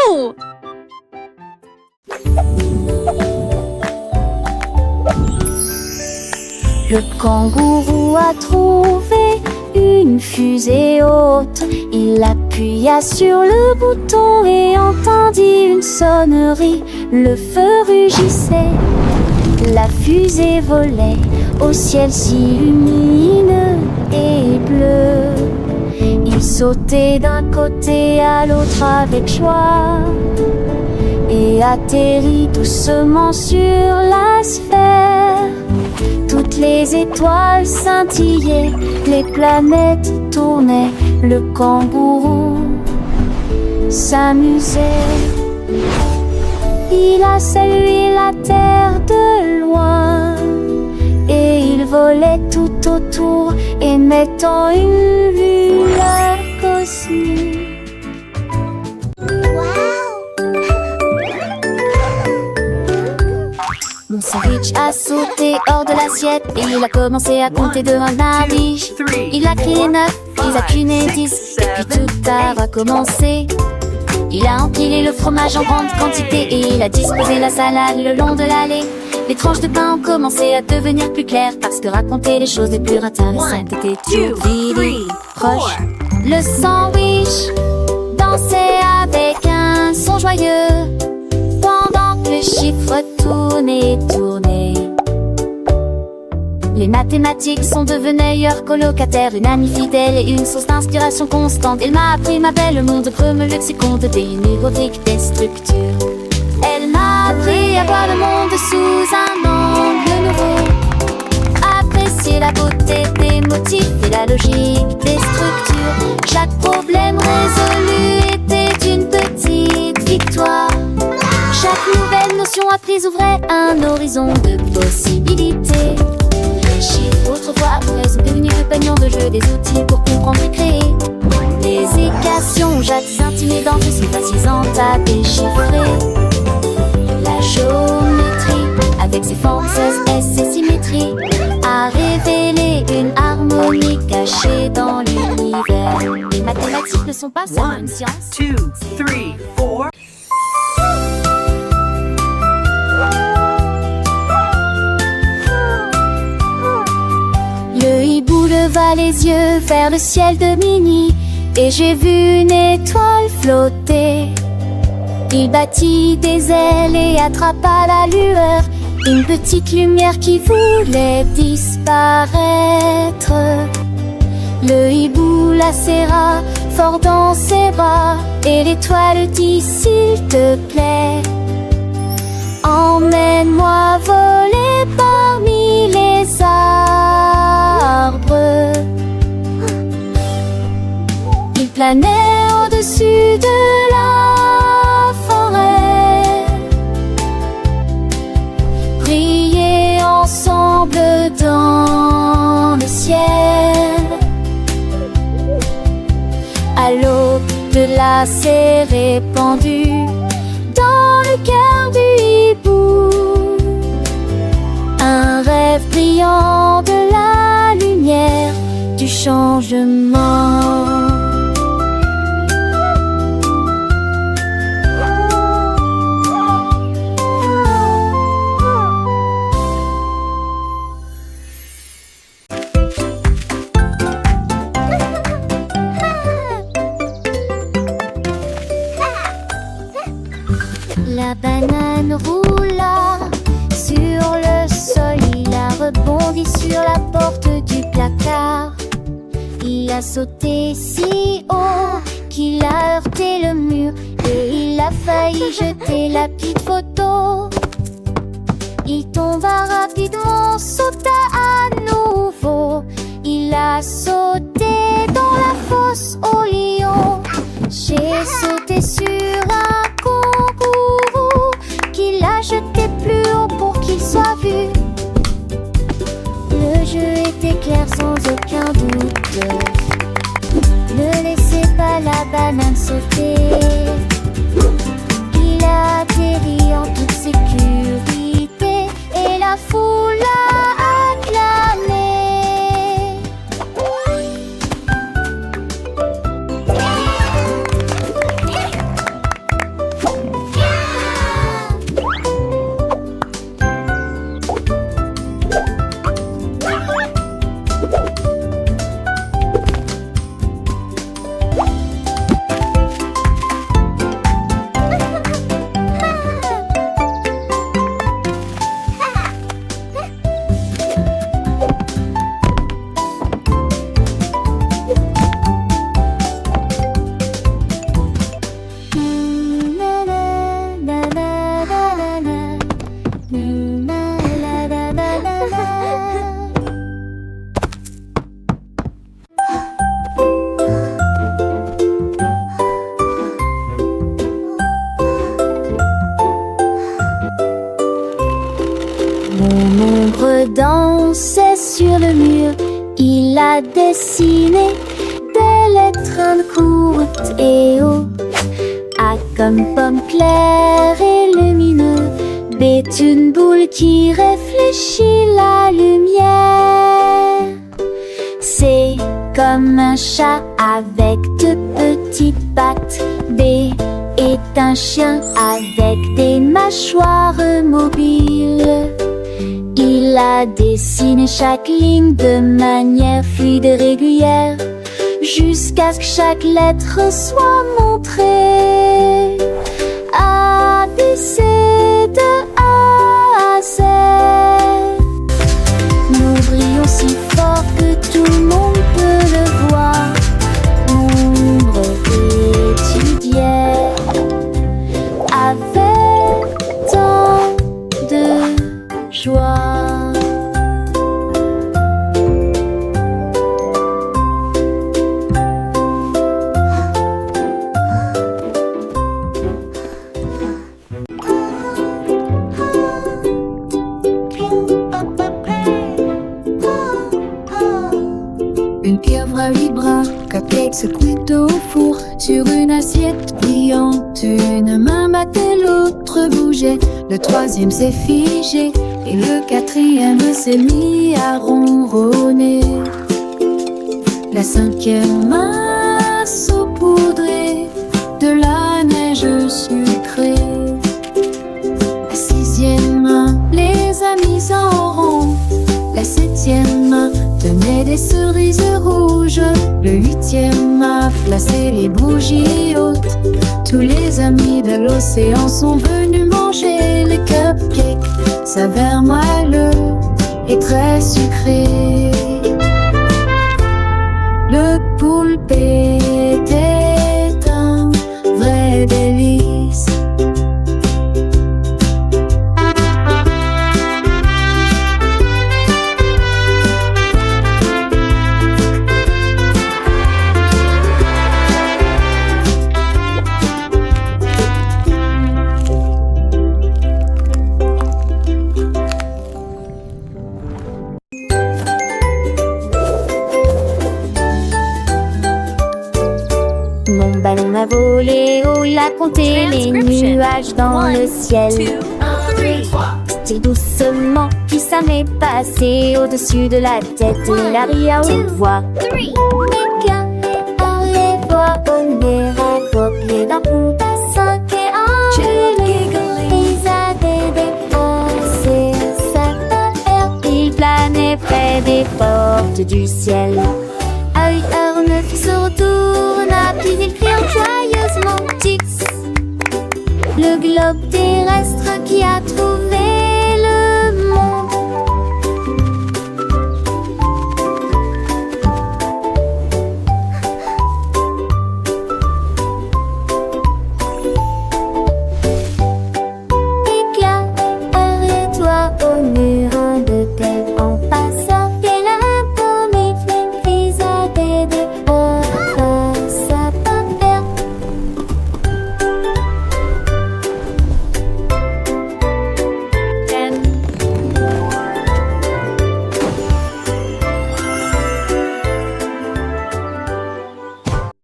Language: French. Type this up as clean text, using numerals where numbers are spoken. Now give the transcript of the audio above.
Wouhou! Le kangourou a trouvé une fusée haute. Il appuya sur le bouton et entendit une sonnerie. Le feu rugissait, la fusée volait au ciel si lumineux et bleu. Il sautait d'un côté à l'autre avec joie et atterrit doucement sur la sphère. Toutes les étoiles scintillaient, les planètes tournaient, le kangourou s'amusait. Il a salué la terre de loin et il volait tout autour, émettant une lueur cosmique. Mon sandwich a sauté hors de l'assiette et il a commencé à compter de 1 à 10. Il a crié 9, il a cuné 10 et puis tout a recommencé. Il a empilé le fromage en grande quantité et il a disposé la salade le long de l'allée. Les tranches de pain ont commencé à devenir plus claires parce que raconter les choses les plus intéressantes était tout vide proche. Le sandwich dansait avec un son joyeux pendant que le chiffre tournait et tournait. Les mathématiques sont devenues meilleurs colocataires, une amie fidèle et une source d'inspiration constante. Elle m'a appris ma belle monde comme le lexicon de des numériques des structures. Elle m'a appris à voir le monde sous un angle nouveau, apprécier la beauté des motifs et la logique des structures. Chaque problème résolu était une petite victoire. Chaque nouvelle notion apprise ouvrait un horizon de possibilités. Les chiffres autrefois sont devenus le panier de jeu, des outils pour comprendre et créer. Les équations jadis intimidantes sont fascinantes à déchiffrer. La géométrie, avec ses formes et ses symétries, a révélé une harmonie cachée dans l'univers. Les mathématiques ne sont pas seulement une science. 1, 2, 3, 4. Le hibou leva les yeux vers le ciel de minuit et j'ai vu une étoile flotter. Il battit des ailes et attrapa la lueur, une petite lumière qui voulait disparaître. Le hibou la serra fort dans ses bras et l'étoile dit: s'il te plaît, emmène-moi voler parmi les arbres. Il planait au-dessus de la forêt, briller ensemble dans le ciel. À l'aube de la s'est répandue dans le cœur du hibou un rêve brillant de la lumière du changement. La banane roula sur le sol, il a rebondi sur la porte du placard. Il a sauté si haut qu'il a heurté le mur et il a failli jeter la petite photo. Il tomba rapidement, sauta à nouveau. Il a sauté dans la fosse au lion. J'ai sauté sur un kangourou qu'il a jeté plus haut pour qu'il soit vu. Le jeu était clair sans aucun doute. Ne laissez pas la banane sauter. Il a atterri en toute sécurité et la foule a acclamé. a dessiné des lettres courtes et hautes. A comme pomme claire et lumineux. B est une boule qui réfléchit la lumière. C comme un chat avec deux petites pattes. D est un chien avec des mâchoires mobiles. Il a dessiné chaque ligne de manière fluide et régulière, jusqu'à ce que chaque lettre soit montrée. A, B, C, de A à Z. Nous brillons si fort que tout le monde peut le voir. L'ombre étudiait avec tant de joie. Une pieuvre à 8 bras, cupcake se cuit au four, sur une assiette brillante. Une main battait, l'autre bougeait, le troisième s'est figé, et le quatrième s'est mis à ronronner. La cinquième main saupoudrée de la neige sucrée. La sixième main les a mis en rond. La septième main tenait des cerises rouges. Le huitième a placé les bougies hautes. Tous les amis de l'océan sont venus manger les cupcakes, saveur moelleux et très sucré. Le poulpe était un vrai délice. Mon ballon a volé haut, il a compté les nuages dans le ciel. 2, 3. C'était doucement, puis ça m'est passé au-dessus de la tête. Il a ri à haute voix. Les gars, les voix, on est raccrochés d'un coup à 5 et un. Ils avaient dépensé sa terre. Ils planaient près des portes du ciel. À 8h09, il se retourna, puis il cria joyeusement Tix, le globe terrestre qui a trouvé le monde. Éclaire, et toi, on